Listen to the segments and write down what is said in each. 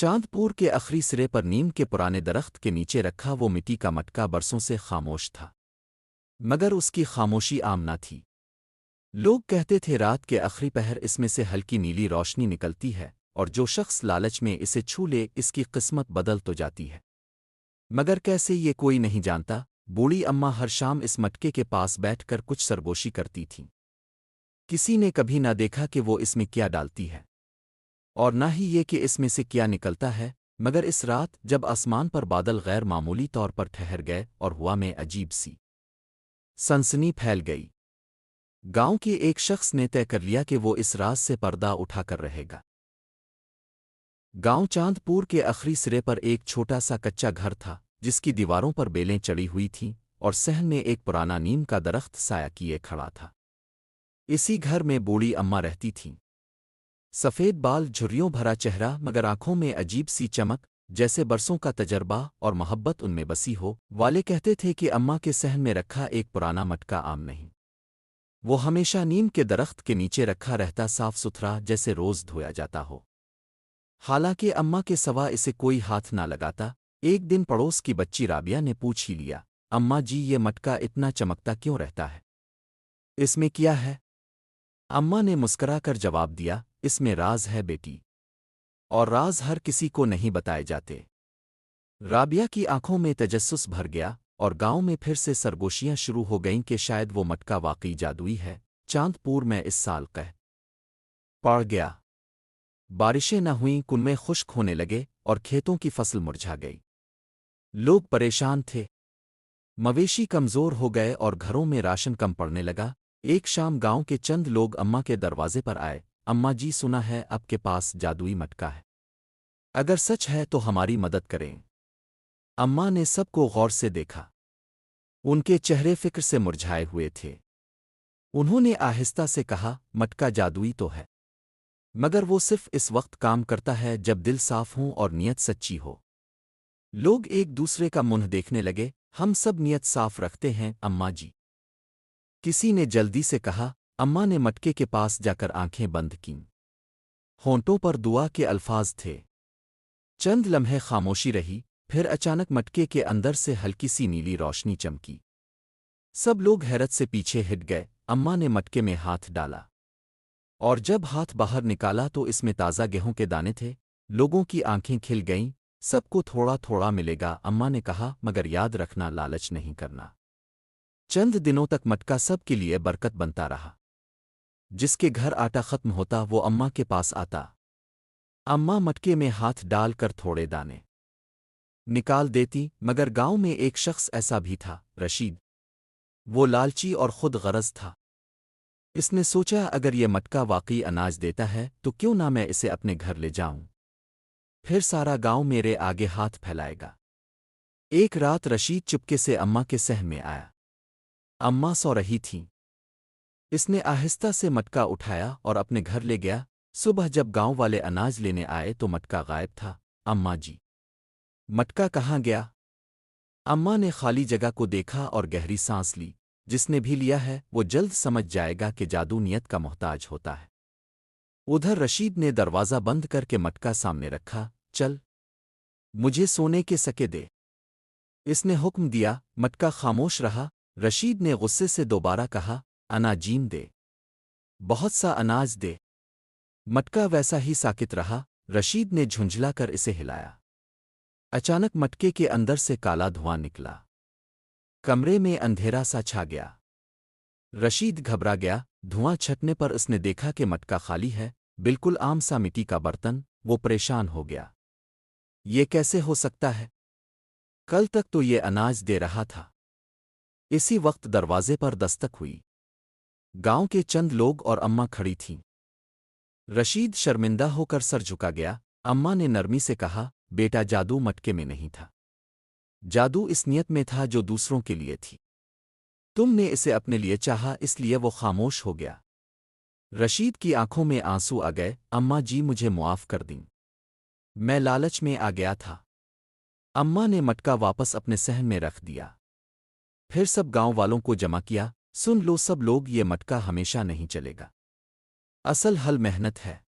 चांदपुर के आखिरी सिरे पर नीम के पुराने दरख्त के नीचे रखा वो मिट्टी का मटका बरसों से खामोश था, मगर उसकी खामोशी आम न थी। लोग कहते थे रात के आखिरी पहर इसमें से हल्की नीली रोशनी निकलती है और जो शख्स लालच में इसे छू ले इसकी किस्मत बदल तो जाती है। मगर कैसे ये कोई नहीं जानता। बूढ़ी अम्मा हर शाम इस मटके के पास बैठकर कुछ सरगोशी करती थीं। किसी ने कभी न देखा कि वो इसमें क्या डालती है और न ही ये कि इसमें से क्या निकलता है। मगर इस रात जब आसमान पर बादल गैर मामूली तौर पर ठहर गए और हवा में अजीब सी सनसनी फैल गई, गांव के एक शख्स ने तय कर लिया कि वो इस राज से पर्दा उठाकर रहेगा। गांव चांदपुर के आखिरी सिरे पर एक छोटा सा कच्चा घर था जिसकी दीवारों पर बेलें चढ़ी हुई थीं और सहन में एक पुराना नीम का दरख्त साया किए खड़ा था। इसी घर में बूढ़ी अम्मा रहती थीं। सफ़ेद बाल, झुर्रियों भरा चेहरा, मगर आंखों में अजीब सी चमक, जैसे बरसों का तजर्बा और मोहब्बत उनमें बसी हो। वाले कहते थे कि अम्मा के सहन में रखा एक पुराना मटका आम नहीं, वो हमेशा नीम के दरख्त के नीचे रखा रहता, साफ सुथरा, जैसे रोज धोया जाता हो। हालांकि अम्मा के सवा इसे कोई हाथ ना लगाता। एक दिन पड़ोस की बच्ची राबिया ने पूछ ही लिया, अम्मा जी ये मटका इतना चमकता क्यों रहता है, इसमें क्या है? अम्मा ने मुस्कराकर जवाब दिया, इसमें राज है बेटी, और राज हर किसी को नहीं बताए जाते। राबिया की आंखों में तजस्सुस भर गया और गांव में फिर से सरगोशियां शुरू हो गईं कि शायद वो मटका वाकई जादुई है। चांदपुर में इस साल कह पड़ गया, बारिशें न हुईं, कुनमें खुश्क होने लगे और खेतों की फसल मुरझा गई। लोग परेशान थे, मवेशी कमज़ोर हो गए और घरों में राशन कम पड़ने लगा। एक शाम गांव के चंद लोग अम्मा के दरवाजे पर आए, अम्मा जी सुना है आपके पास जादुई मटका है, अगर सच है तो हमारी मदद करें। अम्मा ने सबको गौर से देखा, उनके चेहरे फिक्र से मुरझाए हुए थे। उन्होंने आहिस्ता से कहा, मटका जादुई तो है, मगर वो सिर्फ इस वक्त काम करता है जब दिल साफ हो और नीयत सच्ची हो। लोग एक दूसरे का मुंह देखने लगे, हम सब नीयत साफ रखते हैं अम्मा जी, किसी ने जल्दी से कहा। अम्मा ने मटके के पास जाकर आंखें बंद कीं, होंठों पर दुआ के अल्फाज थे। चंद लम्हे खामोशी रही, फिर अचानक मटके के अंदर से हल्की सी नीली रोशनी चमकी। सब लोग हैरत से पीछे हिट गए। अम्मा ने मटके में हाथ डाला और जब हाथ बाहर निकाला तो इसमें ताज़ा गेहूं के दाने थे। लोगों की आंखें खिल गईं, सबको थोड़ा थोड़ा मिलेगा। अम्मा ने कहा, मगर याद रखना, लालच नहीं करना। चंद दिनों तक मटका सब के लिए बरकत बनता रहा। जिसके घर आटा खत्म होता वो अम्मा के पास आता। अम्मा मटके में हाथ डालकर थोड़े दाने निकाल देती। मगर गांव में एक शख्स ऐसा भी था, रशीद। वो लालची और खुद गरज था। इसने सोचा, अगर ये मटका वाकई अनाज देता है तो क्यों ना मैं इसे अपने घर ले जाऊं, फिर सारा गांव मेरे आगे हाथ फैलाएगा। एक रात रशीद चुपके से अम्मा के सहन में आया। अम्मा सो रही थीं। इसने आहिस्ता से मटका उठाया और अपने घर ले गया। सुबह जब गांव वाले अनाज लेने आए तो मटका गायब था। अम्मा जी, मटका कहाँ गया? अम्मा ने खाली जगह को देखा और गहरी सांस ली। जिसने भी लिया है वो जल्द समझ जाएगा कि जादू नियत का मोहताज होता है। उधर रशीद ने दरवाज़ा बंद करके मटका सामने रखा। चल, मुझे सोने के सके दे, इसने हुक्म दिया। मटका खामोश रहा। रशीद ने गुस्से से दोबारा कहा, अनाजीम दे, बहुत सा अनाज दे। मटका वैसा ही साकित रहा। रशीद ने झुंझलाकर इसे हिलाया। अचानक मटके के अंदर से काला धुआं निकला। कमरे में अंधेरा सा छा गया। रशीद घबरा गया। धुआं छटने पर उसने देखा कि मटका खाली है, बिल्कुल आम सा मिट्टी का बर्तन। वो परेशान हो गया, ये कैसे हो सकता है? कल तक तो ये अनाज दे रहा था। इसी वक्त दरवाजे पर दस्तक हुई। गांव के चंद लोग और अम्मा खड़ी थीं। रशीद शर्मिंदा होकर सर झुका गया। अम्मा ने नरमी से कहा, बेटा, जादू मटके में नहीं था, जादू इस नियत में था जो दूसरों के लिए थी। तुमने इसे अपने लिए चाहा, इसलिए वो खामोश हो गया। रशीद की आंखों में आंसू आ गए। अम्मा जी, मुझे मुआफ कर दीं, मैं लालच में आ गया था। अम्मा ने मटका वापस अपने सहन में रख दिया। फिर सब गांव वालों को जमा किया। सुन लो सब लोग, ये मटका हमेशा नहीं चलेगा। असल हल मेहनत है।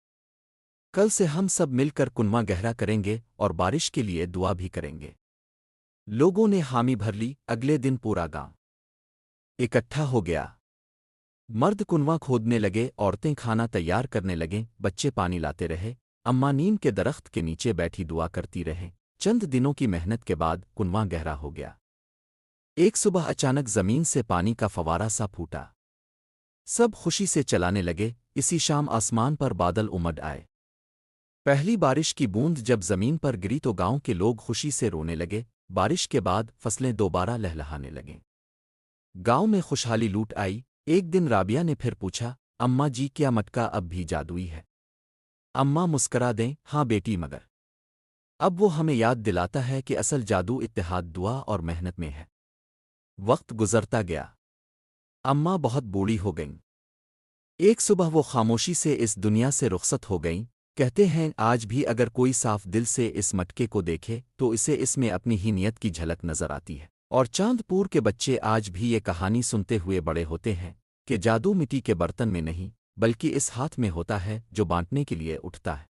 کل سے ہم سب مل کر کنواں گہرا کریں گے اور بارش کے لیے دعا بھی کریں گے۔ لوگوں نے حامی بھر لی۔ اگلے دن پورا گاؤں اکٹھا ہو گیا۔ مرد کنواں کھودنے لگے، عورتیں کھانا تیار کرنے لگیں، بچے پانی لاتے رہے، اماں نیم کے درخت کے نیچے بیٹھی دعا کرتی رہیں۔ چند دنوں کی محنت کے بعد کنواں گہرا ہو گیا۔ ایک صبح اچانک زمین سے پانی کا فوارہ سا پھوٹا۔ سب خوشی سے چلانے لگے۔ اسی شام آسمان پر بادل امڈ آئے۔ پہلی بارش کی بوند جب زمین پر گری تو گاؤں کے لوگ خوشی سے رونے لگے۔ بارش کے بعد فصلیں دوبارہ لہلہانے لگیں۔ گاؤں میں خوشحالی لوٹ آئی۔ ایک دن رابعہ نے پھر پوچھا، اماں جی کیا مٹکا اب بھی جادوئی ہے؟ اماں مسکرا دیں، ہاں بیٹی، مگر اب وہ ہمیں یاد دلاتا ہے کہ اصل جادو اتحاد، دعا اور محنت میں ہے۔ وقت گزرتا گیا۔ اماں بہت بوڑھی ہو گئیں۔ ایک صبح وہ خاموشی سے اس دنیا سے رخصت ہو گئیں۔ کہتے ہیں آج بھی اگر کوئی صاف دل سے اس مٹکے کو دیکھے تو اسے اس میں اپنی ہی نیت کی جھلک نظر آتی ہے۔ اور چاند پور کے بچے آج بھی یہ کہانی سنتے ہوئے بڑے ہوتے ہیں کہ جادو مٹی کے برتن میں نہیں بلکہ اس ہاتھ میں ہوتا ہے جو بانٹنے کے لیے اٹھتا ہے۔